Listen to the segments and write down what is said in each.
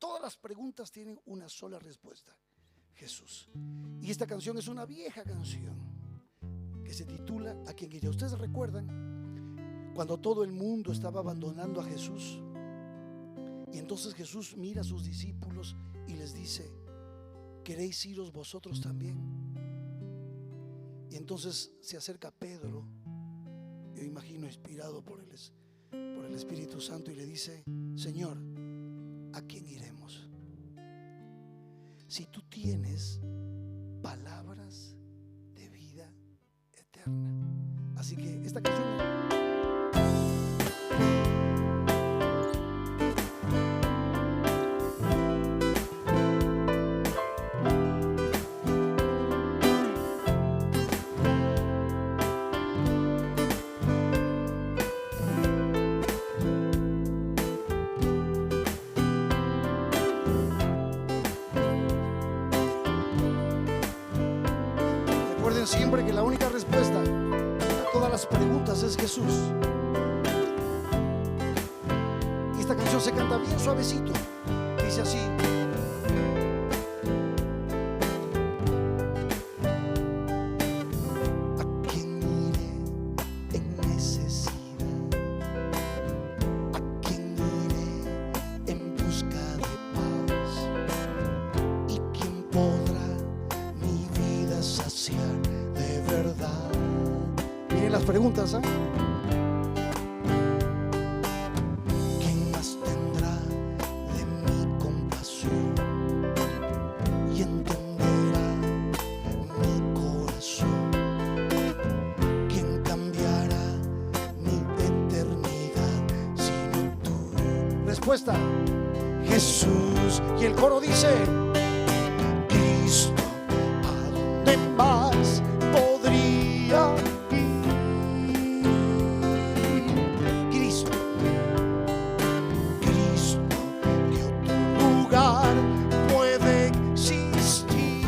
Todas las preguntas tienen una sola respuesta: Jesús. Y esta canción es una vieja canción que se titula ¿A quién iré? ¿Ustedes recuerdan cuando todo el mundo estaba abandonando a Jesús? Y entonces Jesús mira a sus discípulos y les dice: ¿queréis iros vosotros también? Y entonces se acerca Pedro, yo imagino inspirado por el Espíritu Santo, y le dice: Señor, ¿a quién iremos? Si tú tienes palabras de vida eterna. Así que esta canción siempre que la única respuesta a todas las preguntas es Jesús. Y esta canción se canta bien suavecito. Dice así: ¿a quién iré en necesidad? ¿A quién iré en busca de paz? ¿Y quién podrá mi vida saciar de verdad? Miren las preguntas, ¿eh? ¿Quién más tendrá de mi compasión y entenderá mi corazón? ¿Quién cambiará mi eternidad sino tú? Respuesta: Jesús. Y el coro dice: Cristo, ¿a dónde más podría ir? Cristo, Cristo, ¿qué otro lugar puede existir?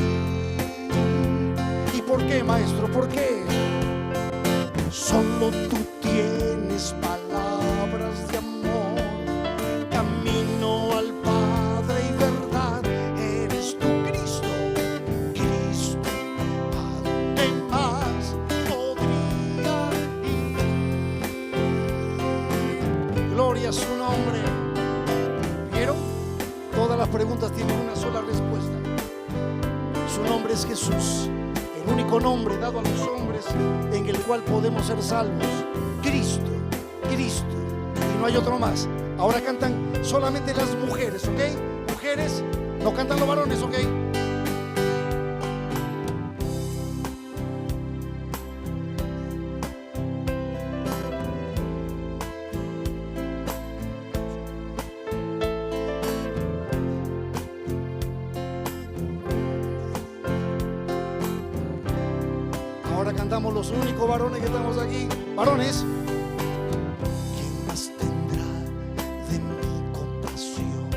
¿Y por qué, maestro? ¿Por qué? Solo tú tienes palabras de amor, camino al Padre y verdad. Eres tú, Cristo, Cristo, ¿a dónde más podría ir? Gloria a su nombre. ¿Vieron? Todas las preguntas tienen una sola respuesta. Su nombre es Jesús, el único nombre dado a los hombres en el cual podemos ser salvos. Cristo, Cristo, y no hay otro más. Ahora cantan solamente las mujeres, ¿ok? Mujeres, no cantan los varones, ¿ok? Ahora cantamos los únicos varones que estamos aquí. Varones. ¿Quién más tendrá de mi compasión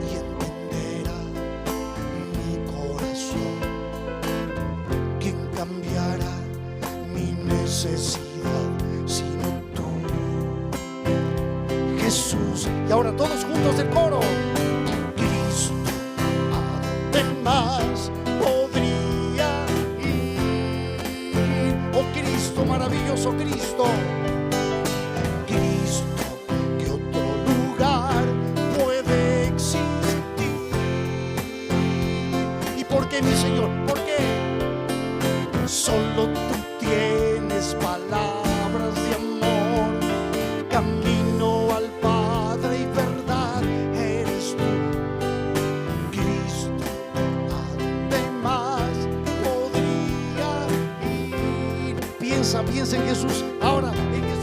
y entenderá mi corazón? ¿Quién cambiará mi necesidad sino tú, Jesús? Y ahora todos juntos el coro: Cristo, ¿a dónde más podría ir? Oh Cristo, maravilloso Cristo, Cristo, ¿qué otro lugar puede existir? ¿Y por qué, mi Señor? ¿Por qué? Solo tú tienes palabras de amor, camino al Padre y verdad. Eres tú, Cristo, ¿a dónde más podría ir? Piensa en Jesús. Ahora en Jesús.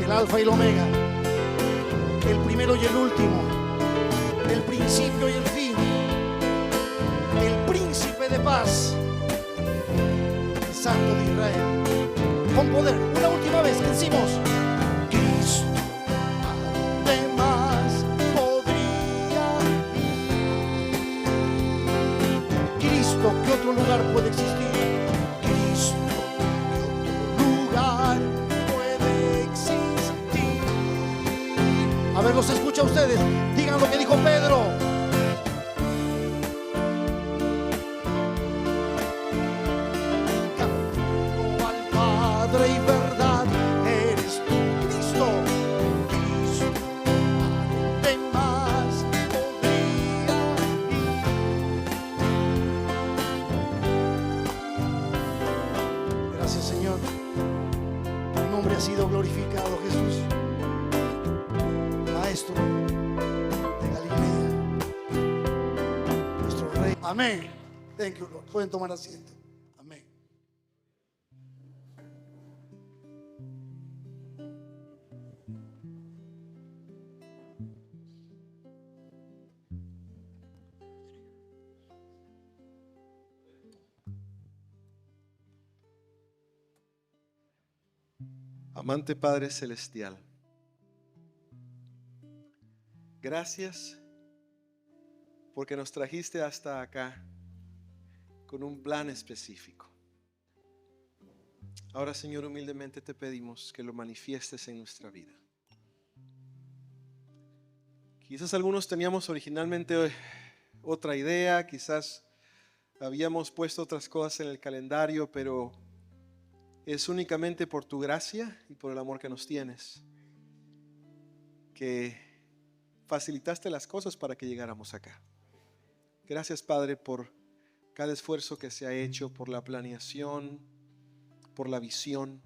El alfa y el omega, el primero y el último, el principio y el fin, el príncipe de paz, el santo de Israel. Con poder, una última vez, que decimos: Cristo, ¿a dónde más podría ir? Cristo, ¿qué otro lugar puede existir? Cristo, ¿qué otro los escucha a ustedes. Digan lo que dijo Pedro. Camino al Padre y verdad, eres tú, Cristo. ¿A dónde más podría ir? Gracias, Señor. Tu nombre ha sido glorificado, Jesús. Maestro de Galilea, nuestro Rey. Amén. Thank you, Lord. Pueden tomar asiento. Amén. Amante Padre Celestial, gracias porque nos trajiste hasta acá con un plan específico. Ahora, Señor, humildemente te pedimos que lo manifiestes en nuestra vida. Quizás algunos teníamos originalmente otra idea, quizás habíamos puesto otras cosas en el calendario, pero es únicamente por tu gracia y por el amor que nos tienes que facilitaste las cosas para que llegáramos acá. Gracias, Padre, por cada esfuerzo que se ha hecho, por la planeación, por la visión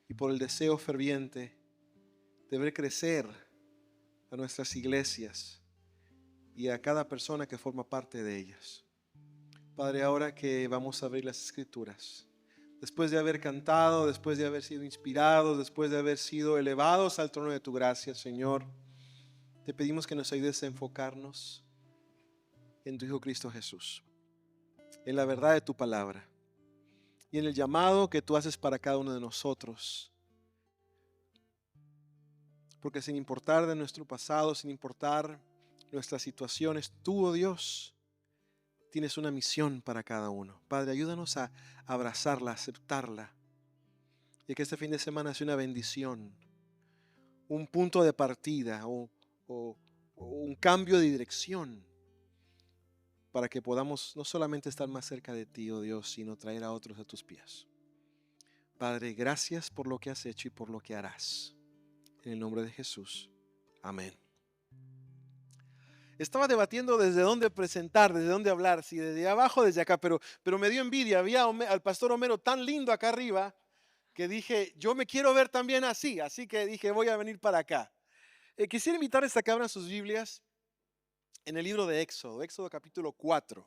y por el deseo ferviente de ver crecer a nuestras iglesias y a cada persona que forma parte de ellas. Padre, ahora que vamos a abrir las Escrituras, después de haber cantado, después de haber sido inspirados, después de haber sido elevados al trono de tu gracia, Señor, te pedimos que nos ayudes a enfocarnos en tu Hijo Cristo Jesús, en la verdad de tu palabra y en el llamado que tú haces para cada uno de nosotros. Porque sin importar de nuestro pasado, sin importar nuestras situaciones, tú, oh Dios, tienes una misión para cada uno. Padre, ayúdanos a abrazarla, a aceptarla. Y que este fin de semana sea una bendición, un punto de partida o un cambio de dirección para que podamos no solamente estar más cerca de ti, oh Dios, sino traer a otros a tus pies. Padre, gracias por lo que has hecho y por lo que harás. En el nombre de Jesús. Amén. Estaba debatiendo desde dónde presentar, desde dónde hablar, si desde abajo o desde acá, pero me dio envidia. Había al pastor Homero tan lindo acá arriba que dije, yo me quiero ver también así que dije, voy a venir para acá. Quisiera invitarles a que abran sus Biblias en el libro de Éxodo, Éxodo capítulo 4.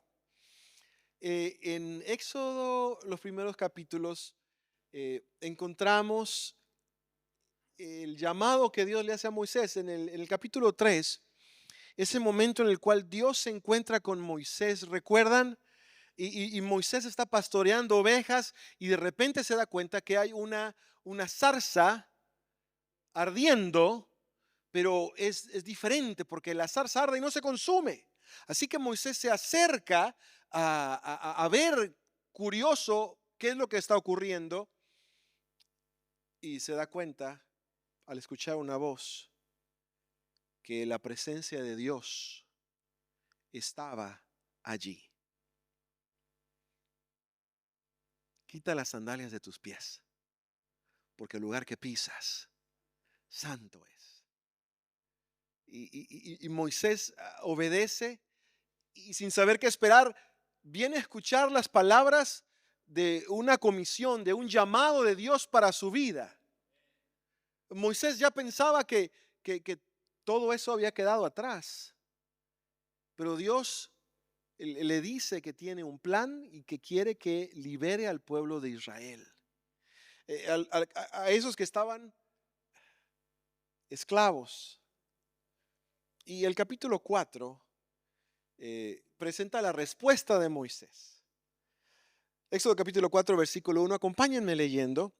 En Éxodo, los primeros capítulos, encontramos el llamado que Dios le hace a Moisés. En el capítulo 3, ese momento en el cual Dios se encuentra con Moisés, ¿recuerdan? Y Moisés está pastoreando ovejas y de repente se da cuenta que hay una zarza ardiendo, pero es diferente porque la zarza arde y no se consume. Así que Moisés se acerca a ver, curioso, qué es lo que está ocurriendo, y se da cuenta al escuchar una voz que la presencia de Dios estaba allí. Quita las sandalias de tus pies, porque el lugar que pisas, santo es. Y Moisés obedece y sin saber qué esperar, viene a escuchar las palabras de una comisión, de un llamado de Dios para su vida. Moisés ya pensaba que todo eso había quedado atrás, pero Dios le dice que tiene un plan y que quiere que libere al pueblo de Israel, a esos que estaban esclavos. Y el capítulo 4 presenta la respuesta de Moisés. Éxodo capítulo 4, versículo 1. Acompáñenme leyendo.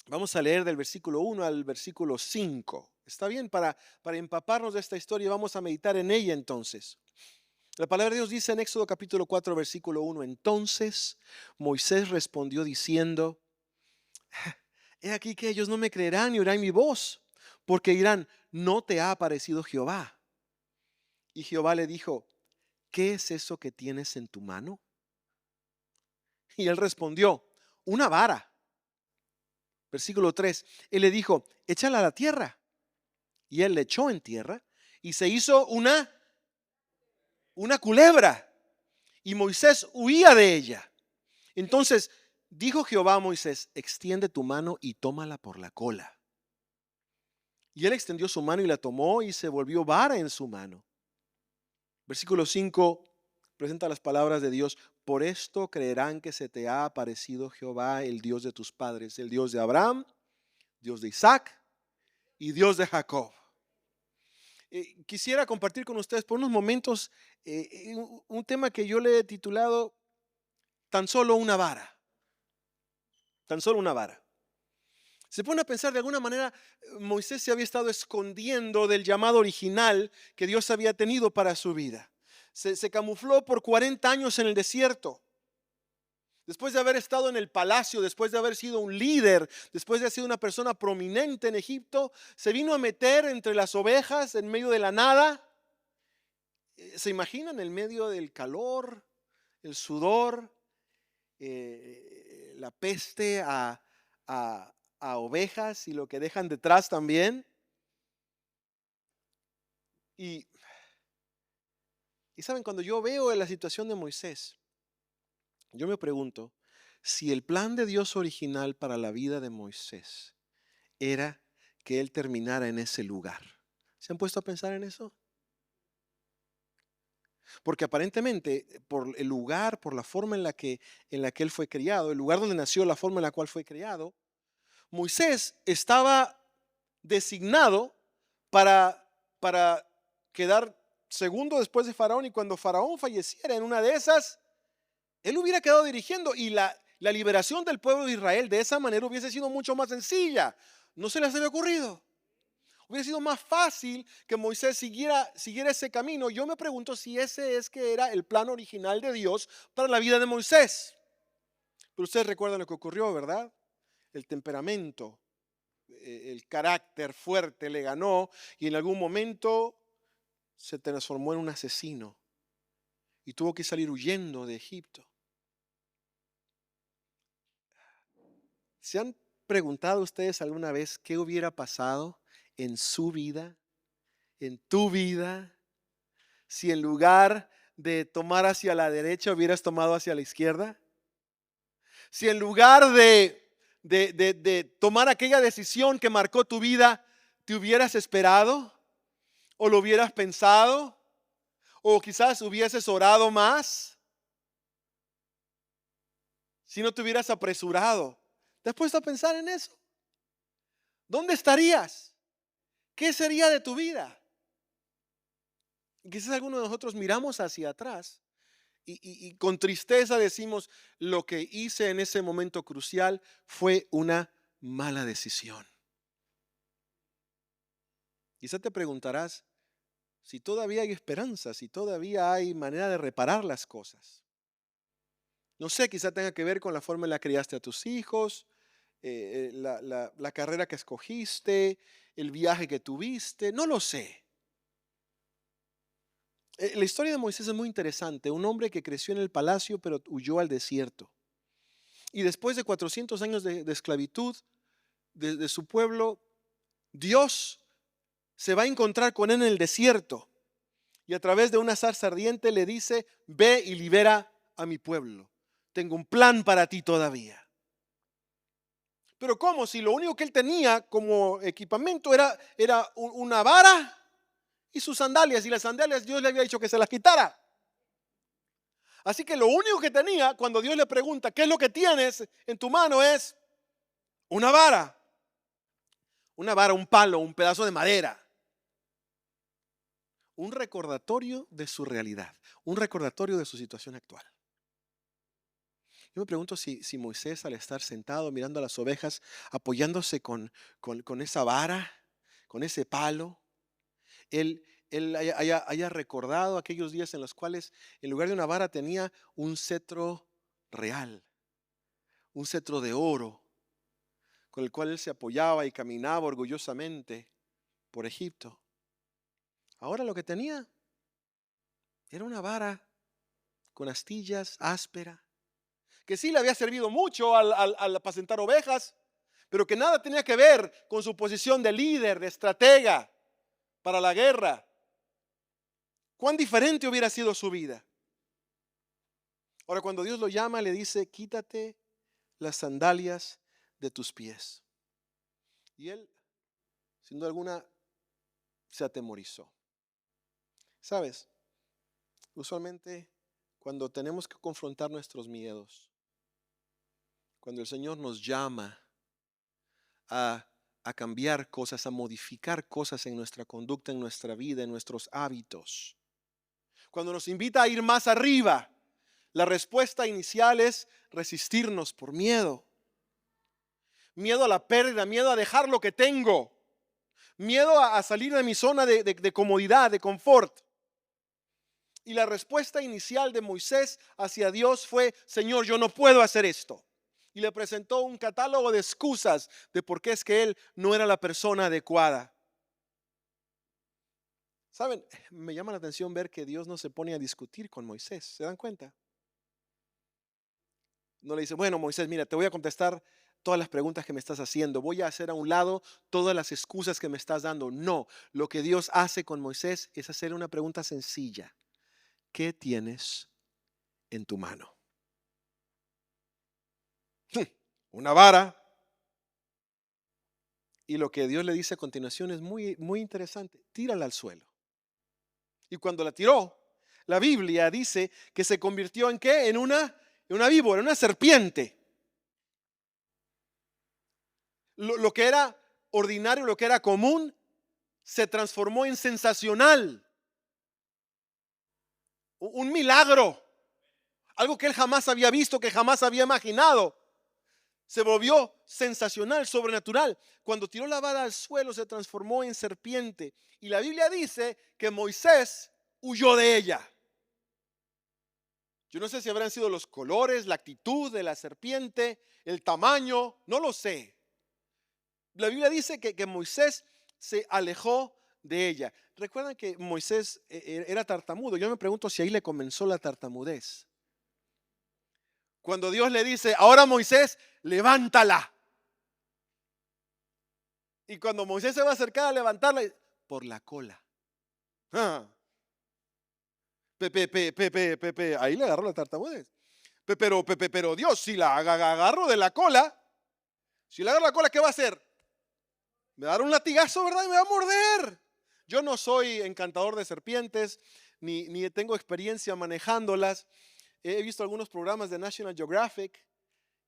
Vamos a leer del versículo 1 al versículo 5. ¿Está bien? Para empaparnos de esta historia, vamos a meditar en ella entonces. La palabra de Dios dice en Éxodo capítulo 4, versículo 1. Entonces Moisés respondió diciendo: he aquí que ellos no me creerán ni oirán mi voz, porque dirán, ¿no te ha aparecido Jehová? Y Jehová le dijo, ¿qué es eso que tienes en tu mano? Y él respondió, una vara. Versículo 3, él le dijo, échala a la tierra. Y él le echó en tierra y se hizo una culebra. Y Moisés huía de ella. Entonces dijo Jehová a Moisés, extiende tu mano y tómala por la cola. Y él extendió su mano y la tomó y se volvió vara en su mano. Versículo 5 presenta las palabras de Dios. Por esto creerán que se te ha aparecido Jehová, el Dios de tus padres, el Dios de Abraham, Dios de Isaac y Dios de Jacob. Quisiera compartir con ustedes por unos momentos un tema que yo le he titulado Tan solo una vara. Tan solo una vara. Se pone a pensar, de alguna manera Moisés se había estado escondiendo del llamado original que Dios había tenido para su vida. Se camufló por 40 años en el desierto. Después de haber estado en el palacio, después de haber sido un líder, después de haber sido una persona prominente en Egipto, se vino a meter entre las ovejas en medio de la nada. ¿Se imaginan? En medio del calor, el sudor, la peste a ovejas y lo que dejan detrás también. Y saben, cuando yo veo la situación de Moisés, yo me pregunto si el plan de Dios original para la vida de Moisés era que él terminara en ese lugar. ¿Se han puesto a pensar en eso? Porque aparentemente por el lugar, por la forma en la que él fue criado, el lugar donde nació, la forma en la cual fue criado, Moisés estaba designado para quedar segundo después de Faraón, y cuando Faraón falleciera en una de esas, él hubiera quedado dirigiendo y la liberación del pueblo de Israel de esa manera hubiese sido mucho más sencilla. ¿No se les había ocurrido? Hubiera sido más fácil que Moisés siguiera ese camino. Yo me pregunto si ese es que era el plan original de Dios para la vida de Moisés. Pero ustedes recuerdan lo que ocurrió, ¿verdad? El temperamento, el carácter fuerte le ganó y en algún momento se transformó en un asesino y tuvo que salir huyendo de Egipto. ¿Se han preguntado ustedes alguna vez qué hubiera pasado en su vida, en tu vida, si en lugar de tomar hacia la derecha hubieras tomado hacia la izquierda? Si en lugar de tomar aquella decisión que marcó tu vida, te hubieras esperado o lo hubieras pensado o quizás hubieses orado más, si no te hubieras apresurado. ¿Te has puesto a pensar en eso? ¿Dónde estarías? ¿Qué sería de tu vida? Quizás algunos de nosotros miramos hacia atrás y con tristeza decimos, lo que hice en ese momento crucial fue una mala decisión. Quizás te preguntarás si todavía hay esperanza, si todavía hay manera de reparar las cosas. No sé, quizás tenga que ver con la forma en la que criaste a tus hijos, la carrera que escogiste, el viaje que tuviste, no lo sé. La historia de Moisés es muy interesante. Un hombre que creció en el palacio pero huyó al desierto. Y después de 400 años de esclavitud de su pueblo, Dios se va a encontrar con él en el desierto. Y a través de una zarza ardiente le dice, ve y libera a mi pueblo. Tengo un plan para ti todavía. Pero ¿cómo? Si lo único que él tenía como equipamiento era una vara y sus sandalias. Y las sandalias Dios le había dicho que se las quitara. Así que lo único que tenía cuando Dios le pregunta, ¿qué es lo que tienes en tu mano? Es una vara. Una vara, un palo, un pedazo de madera. Un recordatorio de su realidad. Un recordatorio de su situación actual. Yo me pregunto si Moisés, al estar sentado mirando a las ovejas, apoyándose con esa vara, con ese palo, él haya recordado aquellos días en los cuales en lugar de una vara tenía un cetro real, un cetro de oro, con el cual él se apoyaba y caminaba orgullosamente. por Egipto. Ahora lo que tenía era una vara con astillas áspera, que sí le había servido mucho al apacentar ovejas, pero que nada tenía que ver con su posición de líder, de estratega para la guerra. ¿Cuán diferente hubiera sido su vida? Ahora, cuando Dios lo llama, le dice: quítate las sandalias de tus pies. Y él, sin duda alguna, se atemorizó. ¿Sabes? Usualmente, cuando tenemos que confrontar nuestros miedos, cuando el Señor nos llama a cambiar cosas, a modificar cosas en nuestra conducta, en nuestra vida, en nuestros hábitos, cuando nos invita a ir más arriba, la respuesta inicial es resistirnos por miedo. Miedo a la pérdida, miedo a dejar lo que tengo, miedo a salir de mi zona de comodidad, de confort. Y la respuesta inicial de Moisés hacia Dios fue: Señor, yo no puedo hacer esto. Y le presentó un catálogo de excusas de por qué es que él no era la persona adecuada. ¿Saben? Me llama la atención ver que Dios no se pone a discutir con Moisés. ¿Se dan cuenta? No le dice: bueno, Moisés, mira, te voy a contestar todas las preguntas que me estás haciendo. Voy a hacer a un lado todas las excusas que me estás dando. No, lo que Dios hace con Moisés es hacerle una pregunta sencilla. ¿Qué tienes en tu mano? Una vara. Y lo que Dios le dice a continuación es muy, muy interesante. Tírala al suelo. Y cuando la tiró, la Biblia dice que se convirtió ¿en qué? En una víbora, en una serpiente. Lo que era ordinario, lo que era común, se transformó en sensacional. Un milagro. Algo que él jamás había visto, que jamás había imaginado. Se volvió sensacional, sobrenatural. Cuando tiró la vara al suelo, se transformó en serpiente. Y la Biblia dice que Moisés huyó de ella. Yo no sé si habrán sido los colores, la actitud de la serpiente, el tamaño, no lo sé. La Biblia dice que Moisés se alejó de ella. Recuerdan que Moisés era tartamudo. Yo me pregunto si ahí le comenzó la tartamudez. Cuando Dios le dice: ahora Moisés, levántala. Y cuando Moisés se va a acercar a levantarla, por la cola. Ahí le agarró la tartamudez. Pero Dios, si la agarro de la cola, si le agarro la cola, ¿qué va a hacer? Me va a dar un latigazo, ¿verdad? Y me va a morder. Yo no soy encantador de serpientes, ni tengo experiencia manejándolas. He visto algunos programas de National Geographic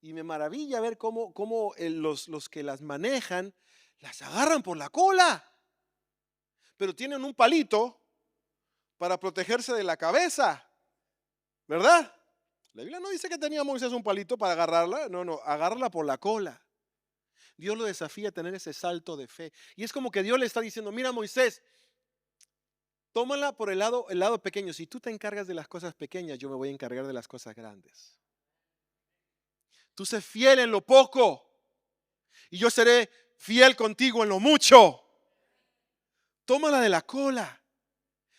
y me maravilla ver cómo los que las manejan las agarran por la cola. Pero tienen un palito para protegerse de la cabeza, ¿verdad? La Biblia no dice que tenía Moisés un palito para agarrarla. No, agárrala por la cola. Dios lo desafía a tener ese salto de fe. Y es como que Dios le está diciendo: mira, Moisés, tómala por el lado pequeño. Si tú te encargas de las cosas pequeñas, yo me voy a encargar de las cosas grandes. Tú sé fiel en lo poco y yo seré fiel contigo en lo mucho. Tómala de la cola.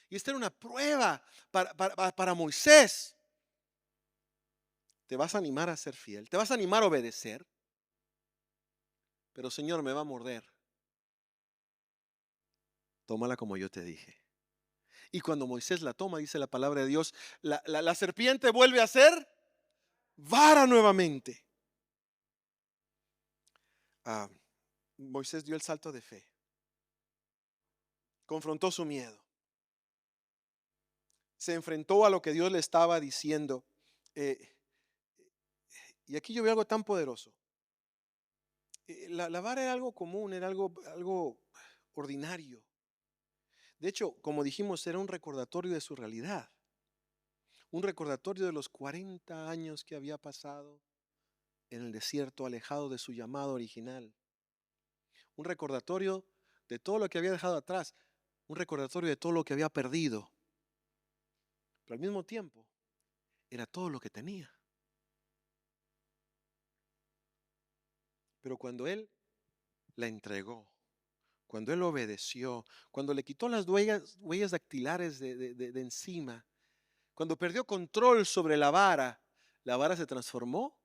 Y esta era una prueba para Moisés. ¿Te vas a animar a ser fiel? ¿Te vas a animar a obedecer? Pero Señor, me va a morder. Tómala como yo te dije. Y cuando Moisés la toma, dice la palabra de Dios, la serpiente vuelve a ser vara nuevamente. Moisés dio el salto de fe. Confrontó su miedo. Se enfrentó a lo que Dios le estaba diciendo. Y aquí yo veo algo tan poderoso. La vara era algo común, era algo ordinario. De hecho, como dijimos, era un recordatorio de su realidad. Un recordatorio de los 40 años que había pasado en el desierto, alejado de su llamado original. Un recordatorio de todo lo que había dejado atrás. Un recordatorio de todo lo que había perdido. Pero al mismo tiempo, era todo lo que tenía. Pero cuando él la entregó, cuando él obedeció, cuando le quitó las huellas dactilares de encima, cuando perdió control sobre la vara se transformó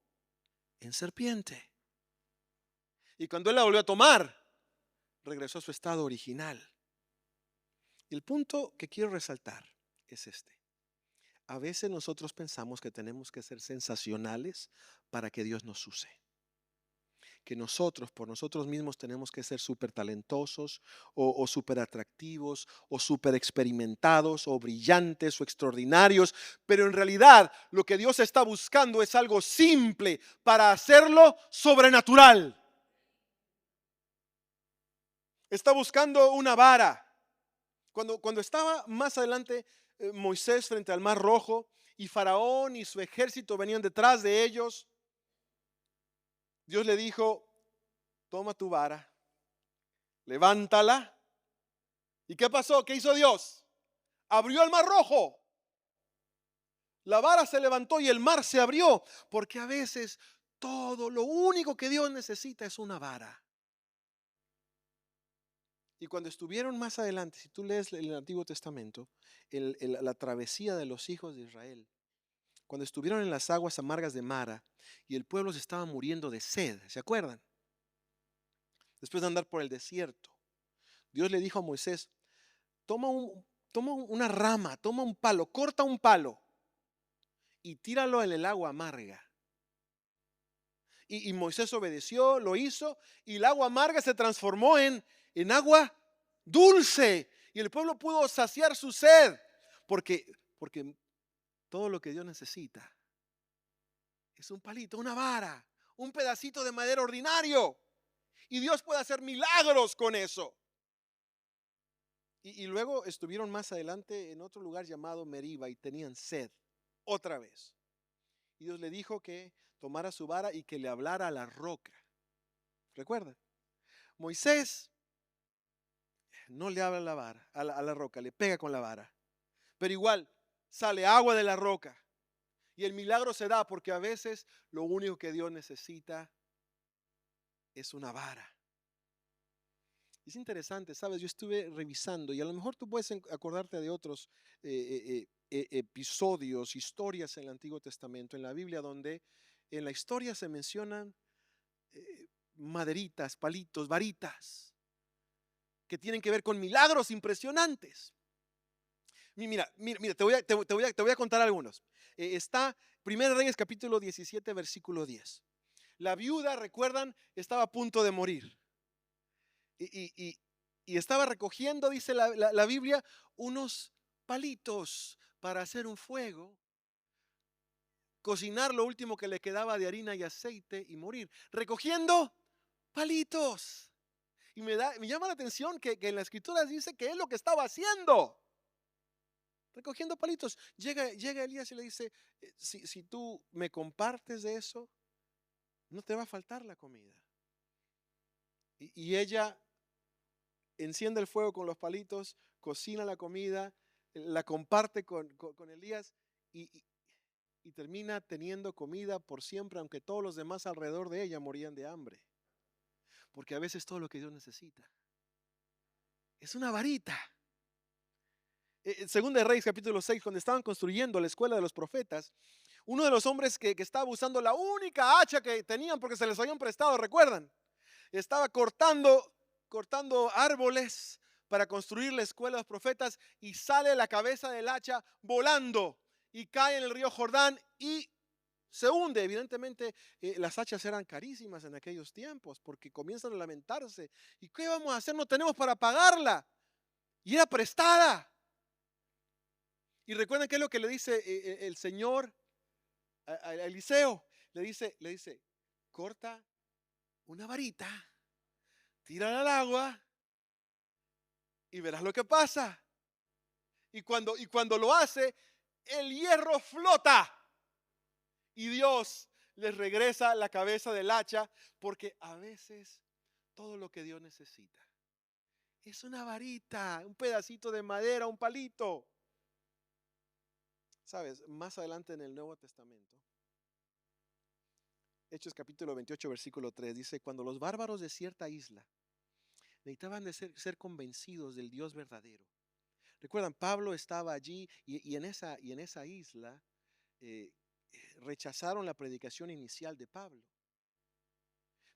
en serpiente. Y cuando él la volvió a tomar, regresó a su estado original. Y el punto que quiero resaltar es este. A veces nosotros pensamos que tenemos que ser sensacionales para que Dios nos use. Que nosotros, por nosotros mismos, tenemos que ser súper talentosos o súper atractivos o súper experimentados o brillantes o extraordinarios. Pero en realidad lo que Dios está buscando es algo simple para hacerlo sobrenatural. Está buscando una vara. Cuando estaba más adelante Moisés frente al Mar Rojo y Faraón y su ejército venían detrás de ellos, Dios le dijo: toma tu vara, levántala. ¿Y qué pasó? ¿Qué hizo Dios? Abrió el Mar Rojo. La vara se levantó y el mar se abrió, porque a veces lo único que Dios necesita es una vara. Y cuando estuvieron más adelante, si tú lees el Antiguo Testamento, la travesía de los hijos de Israel, cuando estuvieron en las aguas amargas de Mara y el pueblo se estaba muriendo de sed, ¿se acuerdan? Después de andar por el desierto, Dios le dijo a Moisés: toma una rama, toma un palo, corta un palo y tíralo en el agua amarga. Y Moisés obedeció, lo hizo, y el agua amarga se transformó en agua dulce. Y el pueblo pudo saciar su sed. Porque todo lo que Dios necesita es un palito, una vara, un pedacito de madera ordinario. Y Dios puede hacer milagros con eso. Y luego estuvieron más adelante en otro lugar llamado Meriba y tenían sed otra vez. Y Dios le dijo que tomara su vara y que le hablara a la roca. ¿Recuerdan? Moisés no le habla a la vara, a la roca, le pega con la vara. Pero igual sale agua de la roca. Y el milagro se da porque a veces lo único que Dios necesita es una vara. Es interesante, ¿sabes? Yo estuve revisando y a lo mejor tú puedes acordarte de otros episodios, historias en el Antiguo Testamento, en la Biblia, donde en la historia se mencionan maderitas, palitos, varitas, que tienen que ver con milagros impresionantes. Mira, te voy a contar algunos. Está 1 Reyes capítulo 17, versículo 10. La viuda, recuerdan, estaba a punto de morir. Y estaba recogiendo, dice la Biblia, unos palitos para hacer un fuego, cocinar lo último que le quedaba de harina y aceite y morir. Recogiendo palitos. Y me llama la atención que en la escritura dice que es lo que estaba haciendo. Recogiendo palitos. Llega Elías y le dice: si tú me compartes de eso, no te va a faltar la comida. Y ella enciende el fuego con los palitos, cocina la comida, la comparte con Elías y termina teniendo comida por siempre, aunque todos los demás alrededor de ella morían de hambre. Porque a veces todo lo que Dios necesita es una varita. Segunda de Reyes capítulo 6, cuando estaban construyendo la escuela de los profetas, uno de los hombres que estaba usando la única hacha que tenían porque se les habían prestado, ¿recuerdan? Estaba cortando árboles para construir la escuela de los profetas y sale la cabeza del hacha volando y cae en el río Jordán y se hunde. Evidentemente las hachas eran carísimas en aquellos tiempos porque comienzan a lamentarse. ¿Y qué vamos a hacer? No tenemos para pagarla. Y era prestada. Y recuerden qué es lo que le dice el Señor a Eliseo. Le dice, corta una varita, tírala al agua y verás lo que pasa. Y cuando lo hace, el hierro flota. Y Dios les regresa la cabeza del hacha, porque a veces todo lo que Dios necesita es una varita, un pedacito de madera, un palito. Sabes, más adelante en el Nuevo Testamento, Hechos capítulo 28, versículo 3, dice: cuando los bárbaros de cierta isla necesitaban de ser convencidos del Dios verdadero. Recuerdan, Pablo estaba allí y en esa isla eh, rechazaron la predicación inicial de Pablo.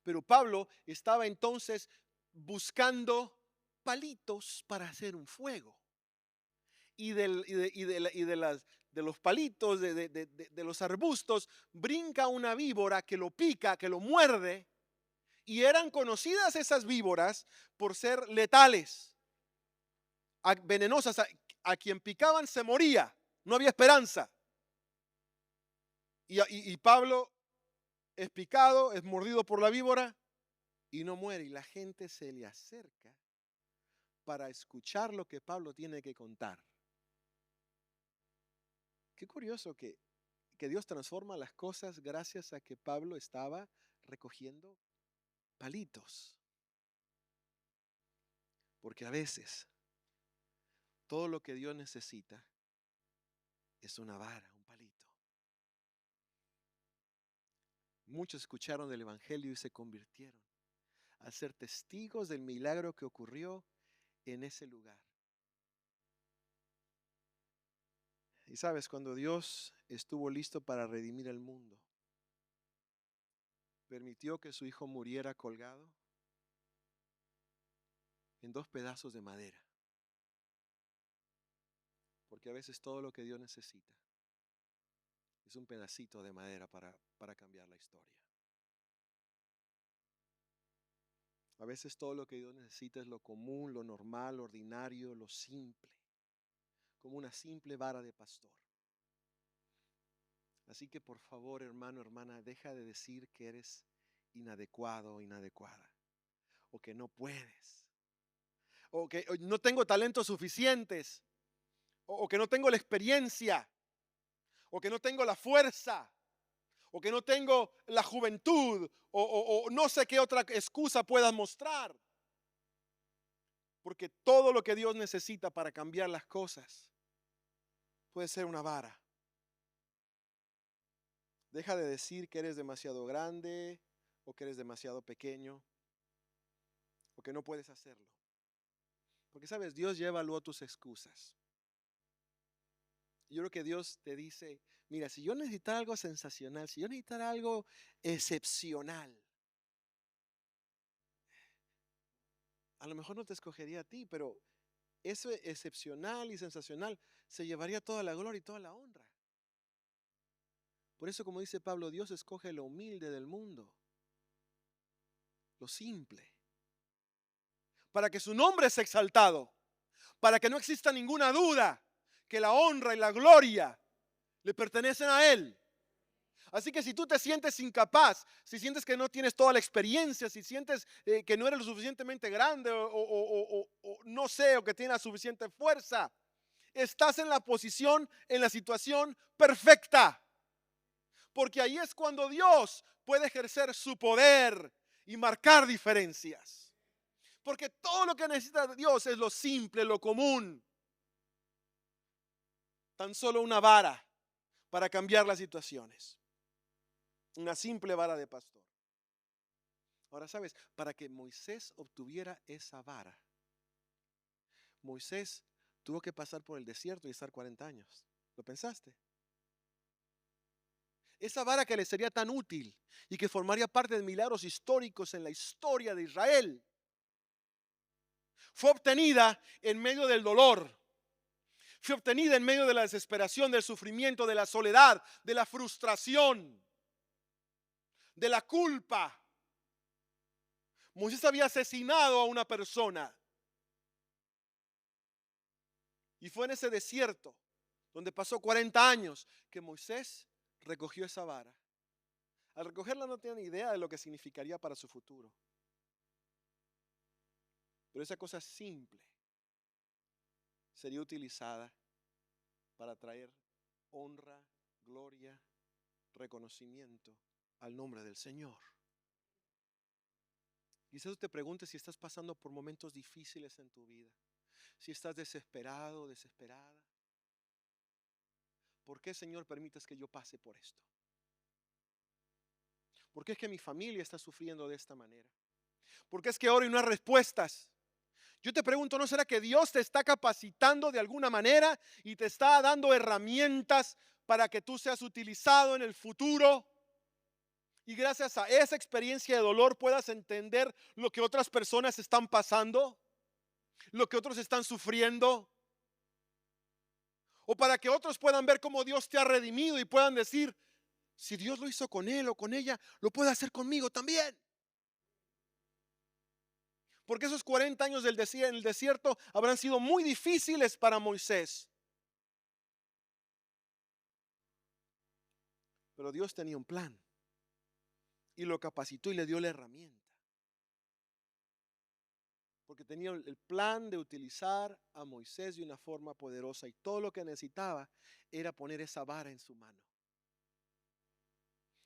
Pero Pablo estaba entonces buscando palitos para hacer un fuego. Y de los palitos, de los arbustos, brinca una víbora que lo pica, que lo muerde. Y eran conocidas esas víboras por ser letales, venenosas. A quien picaban se moría, no había esperanza. Y Pablo es picado, es mordido por la víbora y no muere. Y la gente se le acerca para escuchar lo que Pablo tiene que contar. Qué curioso que Dios transforma las cosas gracias a que Pablo estaba recogiendo palitos. Porque a veces todo lo que Dios necesita es una vara, un palito. Muchos escucharon del Evangelio y se convirtieron al ser testigos del milagro que ocurrió en ese lugar. Y sabes, cuando Dios estuvo listo para redimir el mundo, permitió que su hijo muriera colgado en 2 pedazos de madera. Porque a veces todo lo que Dios necesita es un pedacito de madera para cambiar la historia. A veces todo lo que Dios necesita es lo común, lo normal, lo ordinario, lo simple, como una simple vara de pastor. Así que por favor, hermano, hermana, deja de decir que eres inadecuado o inadecuada, o que no puedes, o que no tengo talentos suficientes, o que no tengo la experiencia, o que no tengo la fuerza, o que no tengo la juventud, o no sé qué otra excusa puedas mostrar. Porque todo lo que Dios necesita para cambiar las cosas puede ser una vara. Deja de decir que eres demasiado grande, o que eres demasiado pequeño, o que no puedes hacerlo. Porque sabes, Dios ya evaluó tus excusas. Yo creo que Dios te dice, mira, si yo necesitara algo sensacional, si yo necesitara algo excepcional, a lo mejor no te escogería a ti, pero eso excepcional y sensacional se llevaría toda la gloria y toda la honra. Por eso, como dice Pablo, Dios escoge lo humilde del mundo, lo simple, para que su nombre sea exaltado, para que no exista ninguna duda que la honra y la gloria le pertenecen a Él. Así que si tú te sientes incapaz, si sientes que no tienes toda la experiencia, si sientes que no eres lo suficientemente grande o no sé, o que tienes la suficiente fuerza, estás en la posición, en la situación perfecta. Porque ahí es cuando Dios puede ejercer su poder y marcar diferencias. Porque todo lo que necesita Dios es lo simple, lo común. Tan solo una vara para cambiar las situaciones. Una simple vara de pastor. Ahora sabes, para que Moisés obtuviera esa vara, Moisés tuvo que pasar por el desierto y estar 40 años. ¿Lo pensaste? Esa vara que le sería tan útil y que formaría parte de milagros históricos en la historia de Israel, fue obtenida en medio del dolor. Fue obtenida en medio de la desesperación, del sufrimiento, de la soledad, de la frustración, de la culpa. Moisés había asesinado a una persona. Y fue en ese desierto, donde pasó 40 años, que Moisés recogió esa vara. Al recogerla no tenía ni idea de lo que significaría para su futuro. Pero esa cosa simple sería utilizada para traer honra, gloria, reconocimiento al nombre del Señor. Quizás tú te preguntes si estás pasando por momentos difíciles en tu vida, si estás desesperado o desesperada. ¿Por qué, Señor, permites que yo pase por esto? ¿Por qué es que mi familia está sufriendo de esta manera? ¿Por qué es que oro y no hay respuestas? Yo te pregunto, ¿no será que Dios te está capacitando de alguna manera y te está dando herramientas para que tú seas utilizado en el futuro? Y gracias a esa experiencia de dolor puedas entender lo que otras personas están pasando, lo que otros están sufriendo. O para que otros puedan ver cómo Dios te ha redimido y puedan decir, si Dios lo hizo con él o con ella, lo puede hacer conmigo también. Porque esos 40 años en el desierto habrán sido muy difíciles para Moisés. Pero Dios tenía un plan y lo capacitó y le dio la herramienta. Porque tenía el plan de utilizar a Moisés de una forma poderosa y todo lo que necesitaba era poner esa vara en su mano.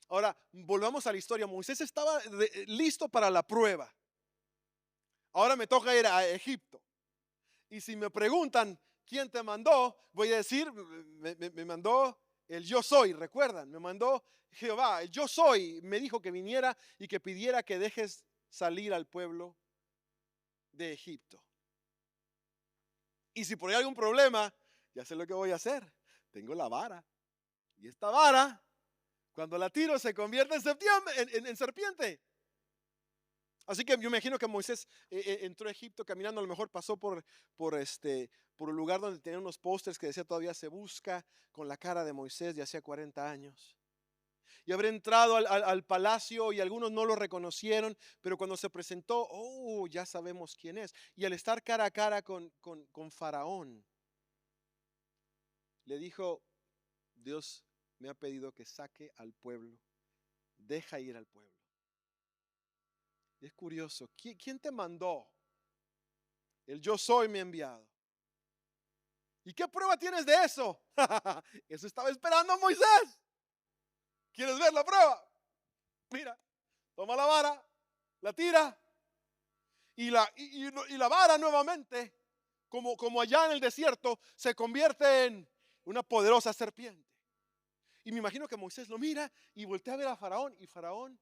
Ahora, volvamos a la historia. Moisés estaba listo para la prueba. Ahora me toca ir a Egipto. Y si me preguntan quién te mandó, voy a decir, me mandó el yo soy, recuerdan, me mandó Jehová, el yo soy, me dijo que viniera y que pidiera que dejes salir al pueblo de Egipto. Y si por ahí hay algún problema, ya sé lo que voy a hacer. Tengo la vara. Y esta vara, cuando la tiro, se convierte en serpiente. Así que yo me imagino que Moisés entró a Egipto caminando, a lo mejor pasó por un lugar donde tenía unos pósters que decía todavía se busca, con la cara de Moisés de hacía 40 años. Y habrá entrado al palacio y algunos no lo reconocieron, pero cuando se presentó, oh, ya sabemos quién es. Y al estar cara a cara con Faraón, le dijo, Dios me ha pedido que saque al pueblo, deja ir al pueblo. Y es curioso, ¿quién te mandó? El yo soy me ha enviado. ¿Y qué prueba tienes de eso? Eso estaba esperando Moisés. ¿Quieres ver la prueba? Mira, toma la vara, la tira y la vara nuevamente, como allá en el desierto, se convierte en una poderosa serpiente. Y me imagino que Moisés lo mira y voltea a ver a Faraón y Faraón,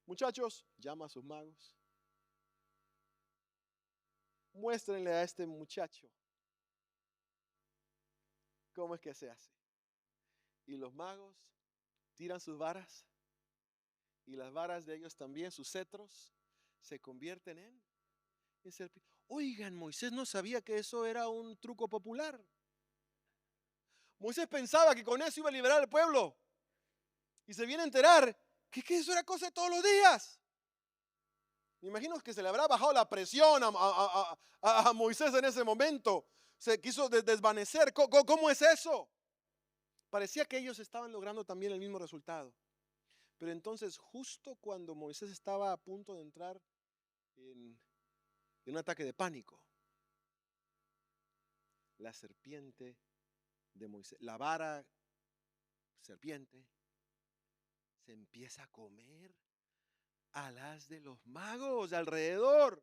muchachos, llama a sus magos. Muéstrenle a este muchacho cómo es que se hace. Y los magos tiran sus varas y las varas de ellos también, sus cetros, se convierten en serpientes. Oigan, Moisés no sabía que eso era un truco popular. Moisés pensaba que con eso iba a liberar al pueblo. Y se viene a enterar que eso era cosa de todos los días. Me imagino que se le habrá bajado la presión a Moisés en ese momento. Se quiso desvanecer. ¿Cómo es eso? Parecía que ellos estaban logrando también el mismo resultado. Pero entonces, justo cuando Moisés estaba a punto de entrar en un ataque de pánico, la serpiente de Moisés, la vara serpiente, se empieza a comer a las de los magos alrededor.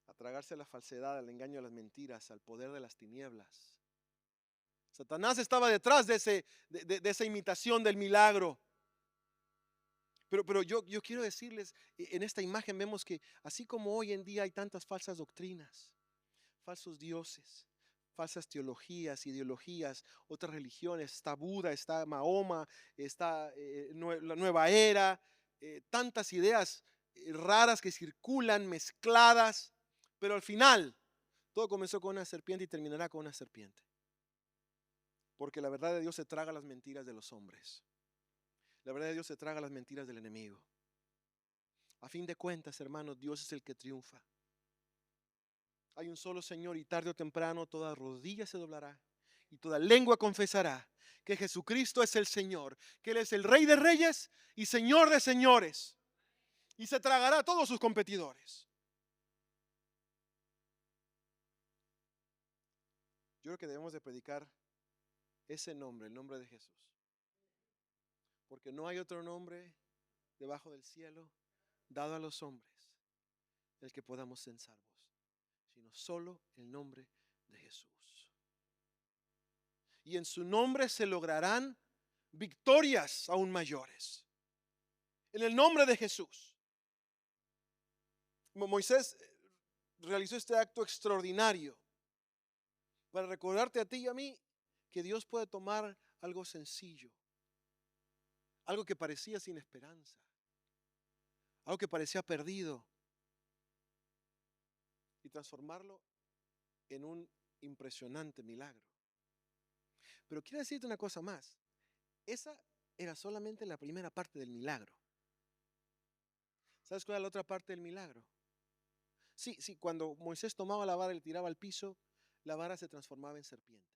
A tragarse la falsedad, al engaño, a las mentiras, al poder de las tinieblas. Satanás estaba detrás de esa imitación del milagro. Pero yo quiero decirles, en esta imagen vemos que así como hoy en día hay tantas falsas doctrinas, falsos dioses, falsas teologías, ideologías, otras religiones, está Buda, está Mahoma, está la nueva era, tantas ideas raras que circulan, mezcladas, pero al final todo comenzó con una serpiente y terminará con una serpiente. Porque la verdad de Dios se traga las mentiras de los hombres. La verdad de Dios se traga las mentiras del enemigo. A fin de cuentas, hermanos, Dios es el que triunfa. Hay un solo Señor y tarde o temprano toda rodilla se doblará y toda lengua confesará que Jesucristo es el Señor, que Él es el Rey de Reyes y Señor de Señores. Y se tragará a todos sus competidores. Yo creo que debemos de predicar ese nombre, el nombre de Jesús. Porque no hay otro nombre debajo del cielo dado a los hombres el que podamos ser salvos, sino solo el nombre de Jesús. Y en su nombre se lograrán victorias aún mayores. En el nombre de Jesús. Moisés realizó este acto extraordinario para recordarte a ti y a mí que Dios puede tomar algo sencillo, algo que parecía sin esperanza, algo que parecía perdido, y transformarlo en un impresionante milagro. Pero quiero decirte una cosa más. Esa era solamente la primera parte del milagro. ¿Sabes cuál es la otra parte del milagro? Sí, cuando Moisés tomaba la vara y le tiraba al piso, la vara se transformaba en serpiente.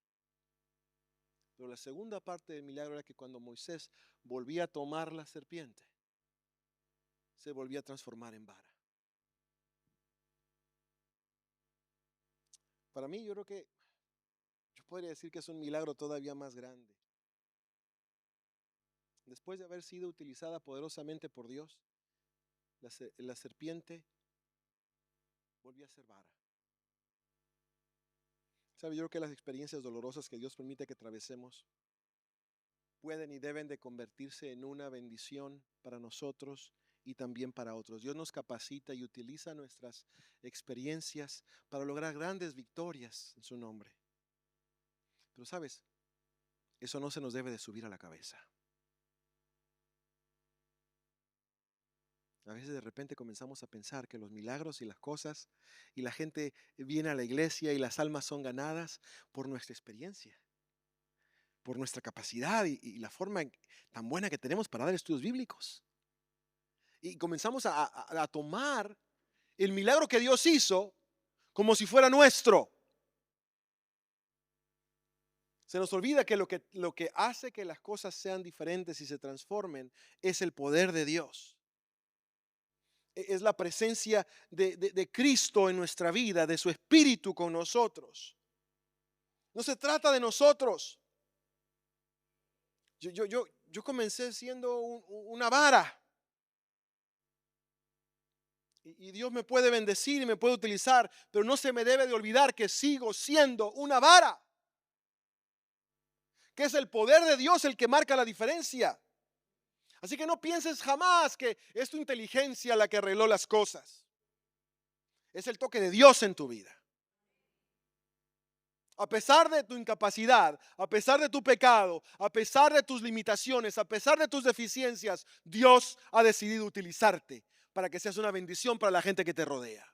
Pero la segunda parte del milagro era que cuando Moisés volvía a tomar la serpiente, se volvía a transformar en vara. Para mí, yo creo que yo podría decir que es un milagro todavía más grande. Después de haber sido utilizada poderosamente por Dios, la serpiente volvió a ser vara. ¿Sabe? Yo creo que las experiencias dolorosas que Dios permite que atravesemos pueden y deben de convertirse en una bendición para nosotros y también para otros. Dios nos capacita y utiliza nuestras experiencias para lograr grandes victorias en su nombre. Pero ¿sabes? Eso no se nos debe de subir a la cabeza. A veces de repente comenzamos a pensar que los milagros y las cosas y la gente viene a la iglesia y las almas son ganadas por nuestra experiencia, por nuestra capacidad y la forma tan buena que tenemos para dar estudios bíblicos. Y comenzamos a tomar el milagro que Dios hizo como si fuera nuestro. Se nos olvida que lo que hace que las cosas sean diferentes y se transformen es el poder de Dios. Es la presencia de Cristo en nuestra vida, de su Espíritu con nosotros. No se trata de nosotros. Yo comencé siendo una vara. Y Dios me puede bendecir y me puede utilizar, pero no se me debe de olvidar que sigo siendo una vara. Que es el poder de Dios el que marca la diferencia. Así que no pienses jamás que es tu inteligencia la que arregló las cosas. Es el toque de Dios en tu vida. A pesar de tu incapacidad, a pesar de tu pecado, a pesar de tus limitaciones, a pesar de tus deficiencias, Dios ha decidido utilizarte para que seas una bendición para la gente que te rodea.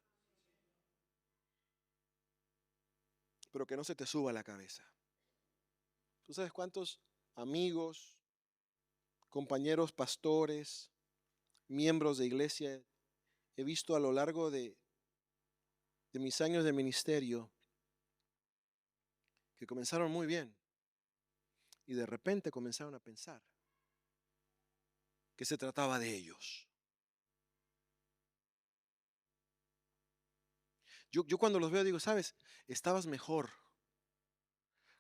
Pero que no se te suba a la cabeza. ¿Tú sabes cuántos amigos, compañeros pastores, miembros de iglesia he visto a lo largo de mis años de ministerio que comenzaron muy bien y de repente comenzaron a pensar que se trataba de ellos? Yo cuando los veo digo, ¿sabes? Estabas mejor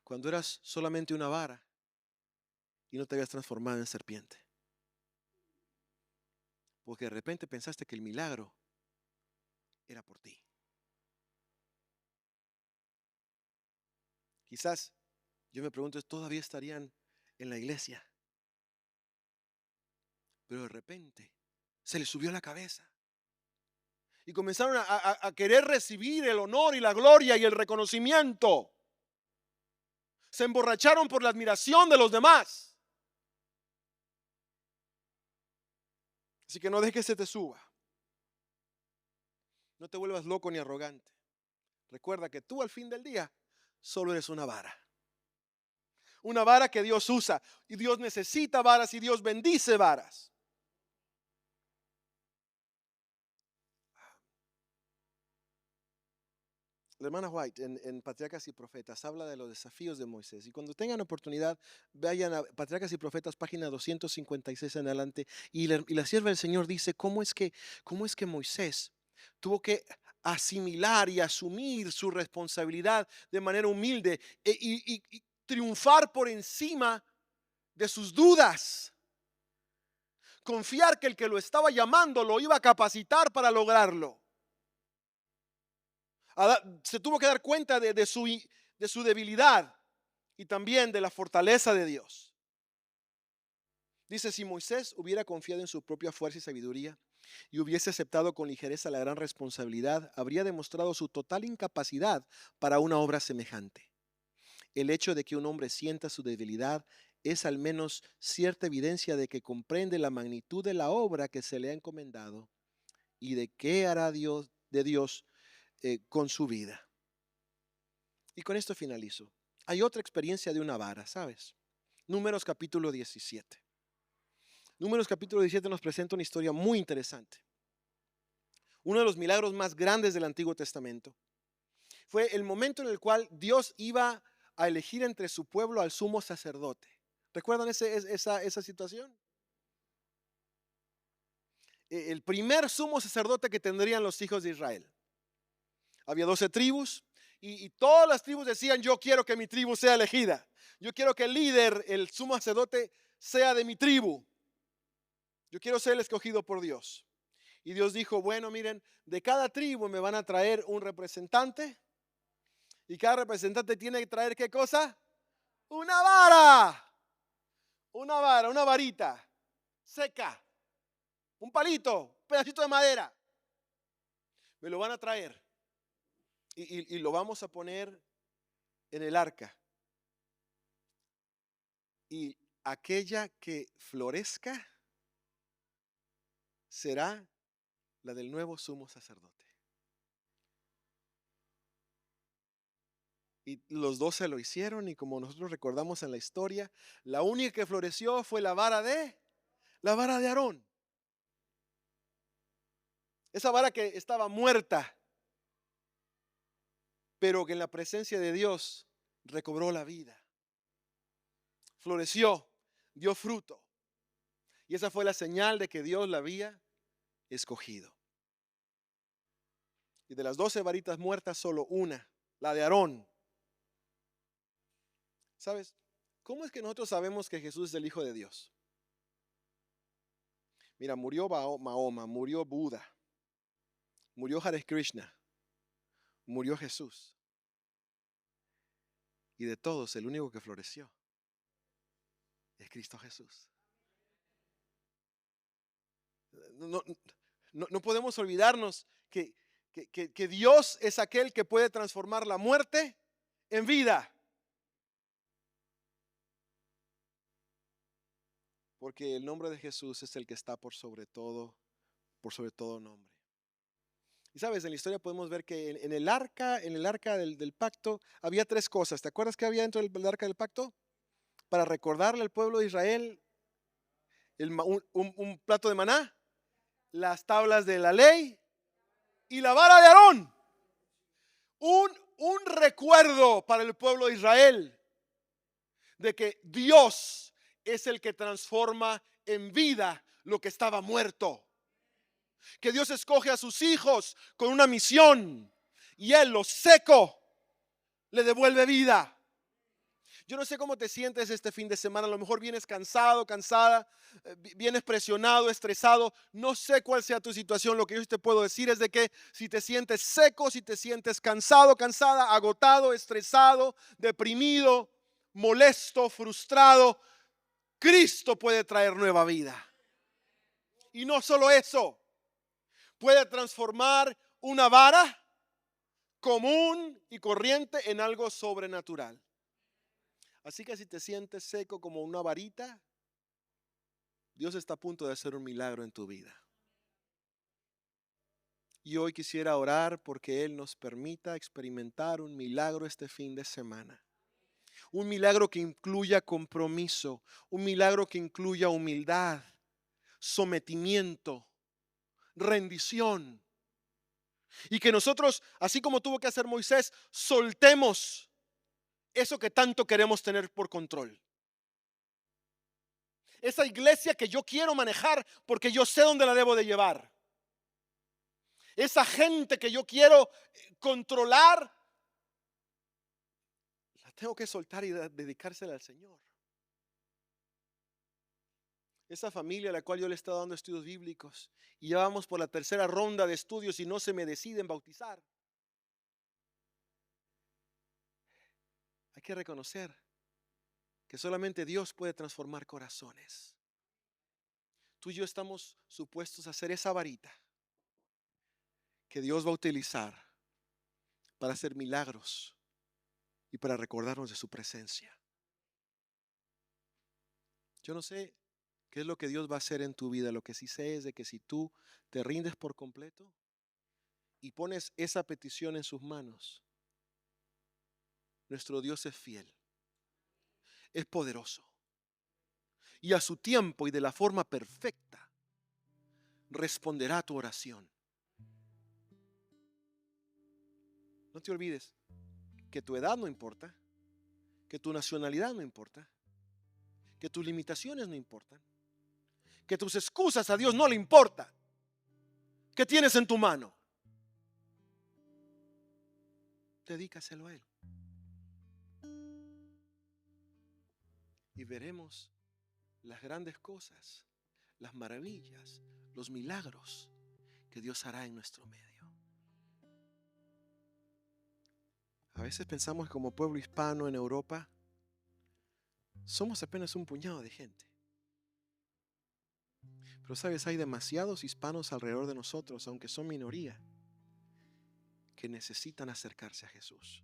cuando eras solamente una vara y no te habías transformado en serpiente. Porque de repente pensaste que el milagro era por ti. Quizás, yo me pregunto, ¿todavía estarían en la iglesia? Pero de repente se les subió la cabeza. Y comenzaron a querer recibir el honor y la gloria y el reconocimiento. Se emborracharon por la admiración de los demás. Así que no dejes que se te suba. No te vuelvas loco ni arrogante. Recuerda que tú al fin del día solo eres una vara. Una vara que Dios usa. Y Dios necesita varas y Dios bendice varas. La hermana White en Patriarcas y Profetas habla de los desafíos de Moisés. Y cuando tengan oportunidad, vayan a Patriarcas y Profetas, página 256 en adelante. Y la sierva del Señor dice cómo es que Moisés tuvo que asimilar y asumir su responsabilidad de manera humilde y triunfar por encima de sus dudas. Confiar que el que lo estaba llamando lo iba a capacitar para lograrlo. Se tuvo que dar cuenta de su debilidad y también de la fortaleza de Dios. Dice, si Moisés hubiera confiado en su propia fuerza y sabiduría y hubiese aceptado con ligereza la gran responsabilidad, habría demostrado su total incapacidad para una obra semejante. El hecho de que un hombre sienta su debilidad es al menos cierta evidencia de que comprende la magnitud de la obra que se le ha encomendado y de qué hará Dios con su vida. Y con esto finalizo. Hay otra experiencia de una vara, ¿sabes? Números capítulo 17. Números capítulo 17 nos presenta una historia muy interesante. Uno de los milagros más grandes del Antiguo Testamento fue el momento en el cual Dios iba a elegir entre su pueblo al sumo sacerdote. ¿Recuerdan esa situación? El primer sumo sacerdote que tendrían los hijos de Israel. Había 12 tribus y todas las tribus decían, yo quiero que mi tribu sea elegida. Yo quiero que el líder, el sumo sacerdote, sea de mi tribu. Yo quiero ser el escogido por Dios. Y Dios dijo, bueno, miren, de cada tribu me van a traer un representante. Y cada representante tiene que traer, ¿qué cosa? Una vara. Una vara, una varita seca. Un palito, un pedacito de madera. Me lo van a traer. Y lo vamos a poner en el arca. Y aquella que florezca será la del nuevo sumo sacerdote. Y los 12 lo hicieron y como nosotros recordamos en la historia, la única que floreció fue la vara de Aarón. Esa vara que estaba muerta, pero que en la presencia de Dios recobró la vida. Floreció, dio fruto. Y esa fue la señal de que Dios la había escogido. Y de las 12 varitas muertas, solo una, la de Aarón. ¿Sabes? ¿Cómo es que nosotros sabemos que Jesús es el Hijo de Dios? Mira, murió Mahoma, murió Buda, murió Hare Krishna, murió Jesús. Y de todos, el único que floreció es Cristo Jesús. No podemos olvidarnos que Dios es aquel que puede transformar la muerte en vida. Porque el nombre de Jesús es el que está por sobre todo nombre. Y sabes, en la historia podemos ver que en el arca del pacto había 3 cosas. ¿Te acuerdas que había dentro del arca del pacto? Para recordarle al pueblo de Israel un plato de maná, las tablas de la ley y la vara de Aarón. Un recuerdo para el pueblo de Israel de que Dios es el que transforma en vida lo que estaba muerto. Que Dios escoge a sus hijos con una misión y Él, lo seco, le devuelve vida. Yo no sé cómo te sientes este fin de semana. A lo mejor vienes cansado, cansada, vienes presionado, estresado. No sé cuál sea tu situación. Lo que yo te puedo decir es de que si te sientes seco, si te sientes cansado, cansada, agotado, estresado, deprimido, molesto, frustrado, Cristo puede traer nueva vida. Y no solo eso, puede transformar una vara común y corriente en algo sobrenatural. Así que si te sientes seco como una varita, Dios está a punto de hacer un milagro en tu vida. Y hoy quisiera orar porque Él nos permita experimentar un milagro este fin de semana. Un milagro que incluya compromiso, un milagro que incluya humildad, sometimiento, rendición. Y que nosotros, así como tuvo que hacer Moisés, soltemos eso que tanto queremos tener por control. Esa iglesia que yo quiero manejar porque yo sé dónde la debo de llevar. Esa gente que yo quiero controlar, la tengo que soltar y dedicársela al Señor. Esa familia a la cual yo le he estado dando estudios bíblicos y ya vamos por la 3ª ronda de estudios y no se me deciden bautizar. Hay que reconocer que solamente Dios puede transformar corazones. tú y yo estamos supuestos a ser esa varita que Dios va a utilizar para hacer milagros y para recordarnos de su presencia. Yo no sé qué es lo que Dios va a hacer en tu vida. Lo que sí sé es de que si tú te rindes por completo y pones esa petición en sus manos, nuestro Dios es fiel, es poderoso y a su tiempo y de la forma perfecta responderá a tu oración. No te olvides que tu edad no importa, que tu nacionalidad no importa, que tus limitaciones no importan, que tus excusas a Dios no le importan. ¿Qué tienes en tu mano? Dedícaselo a Él. Y veremos las grandes cosas, las maravillas, los milagros que Dios hará en nuestro medio. A veces pensamos que como pueblo hispano en Europa somos apenas un puñado de gente. Pero sabes, hay demasiados hispanos alrededor de nosotros, aunque son minoría, que necesitan acercarse a Jesús.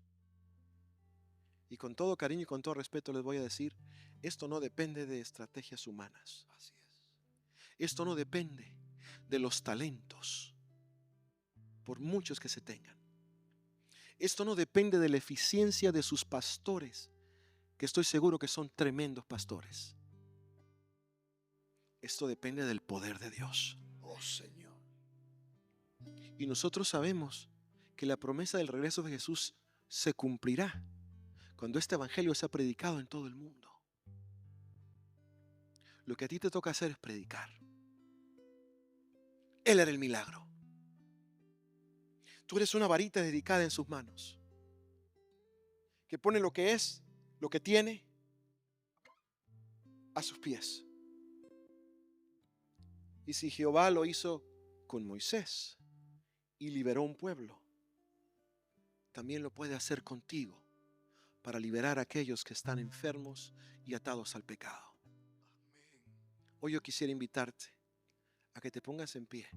Y con todo cariño y con todo respeto les voy a decir, esto no depende de estrategias humanas. Así es. Esto no depende de los talentos, por muchos que se tengan. Esto no depende de la eficiencia de sus pastores, que estoy seguro que son tremendos pastores. Esto depende del poder de Dios. Oh Señor. Y nosotros sabemos que la promesa del regreso de Jesús se cumplirá cuando este evangelio sea predicado en todo el mundo. Lo que a ti te toca hacer es predicar. Él era el milagro. Tú eres una varita dedicada en sus manos, que pone lo que es, lo que tiene, a sus pies. Y si Jehová lo hizo con Moisés y liberó un pueblo, también lo puede hacer contigo para liberar a aquellos que están enfermos y atados al pecado. Hoy yo quisiera invitarte a que te pongas en pie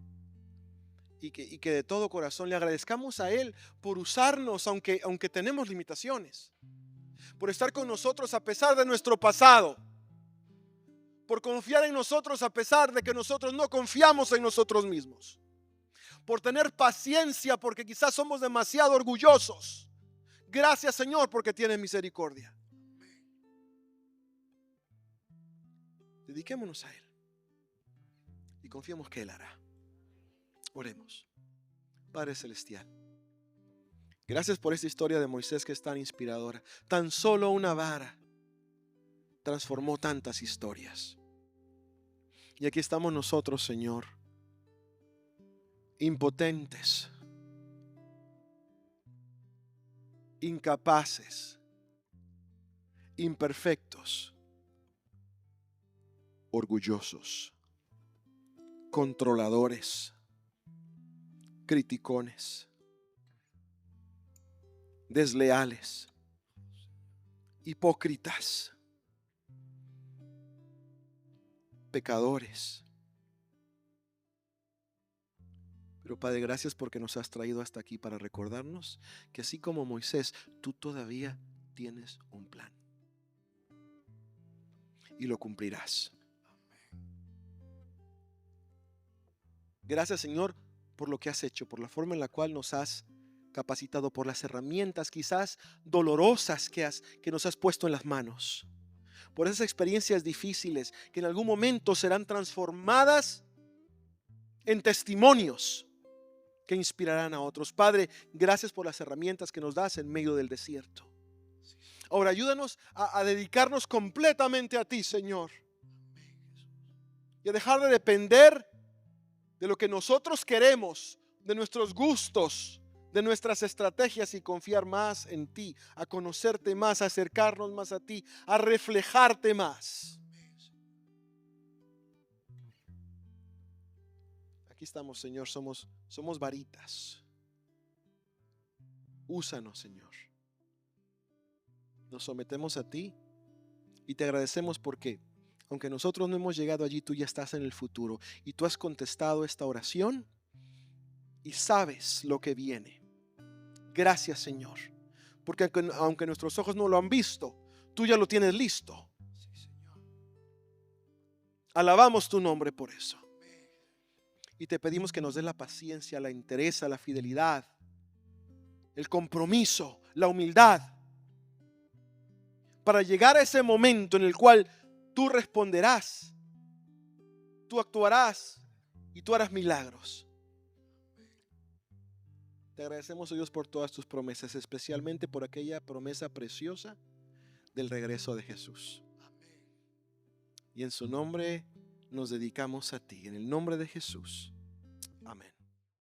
y que de todo corazón le agradezcamos a Él por usarnos aunque tenemos limitaciones, por estar con nosotros a pesar de nuestro pasado, por confiar en nosotros a pesar de que nosotros no confiamos en nosotros mismos, por tener paciencia porque quizás somos demasiado orgullosos. Gracias, Señor, porque tienes misericordia. Dediquémonos a Él y confiemos que Él hará. Oremos. Padre Celestial, gracias por esta historia de Moisés que es tan inspiradora. Tan solo una vara transformó tantas historias. Y aquí estamos nosotros, Señor, impotentes, incapaces, imperfectos, orgullosos, controladores, criticones, desleales, hipócritas, pecadores. Pero Padre, gracias porque nos has traído hasta aquí para recordarnos que así como Moisés, tú todavía tienes un plan y lo cumplirás. Gracias, Señor, por lo que has hecho, por la forma en la cual nos has capacitado, por las herramientas quizás dolorosas que nos has puesto en las manos, por esas experiencias difíciles que en algún momento serán transformadas en testimonios que inspirarán a otros. Padre, gracias por las herramientas que nos das en medio del desierto. Ahora ayúdanos a dedicarnos completamente a ti, Señor, y a dejar de depender de lo que nosotros queremos, de nuestros gustos, de nuestras estrategias, y confiar más en ti, a conocerte más, a acercarnos más a ti, a reflejarte más. Aquí estamos, Señor, somos varitas. Úsanos, Señor. Nos sometemos a ti y te agradecemos porque Aunque nosotros no hemos llegado allí, tú ya estás en el futuro y tú has contestado esta oración y sabes lo que viene. Gracias, Señor, porque aunque nuestros ojos no lo han visto, tú ya lo tienes listo. Alabamos tu nombre por eso. Y te pedimos que nos des la paciencia, la entereza, la fidelidad, el compromiso, la humildad, para llegar a ese momento en el cual tú responderás, tú actuarás y tú harás milagros. Te agradecemos, oh Dios, por todas tus promesas, especialmente por aquella promesa preciosa del regreso de Jesús. Y en su nombre nos dedicamos a ti, en el nombre de Jesús. Amén.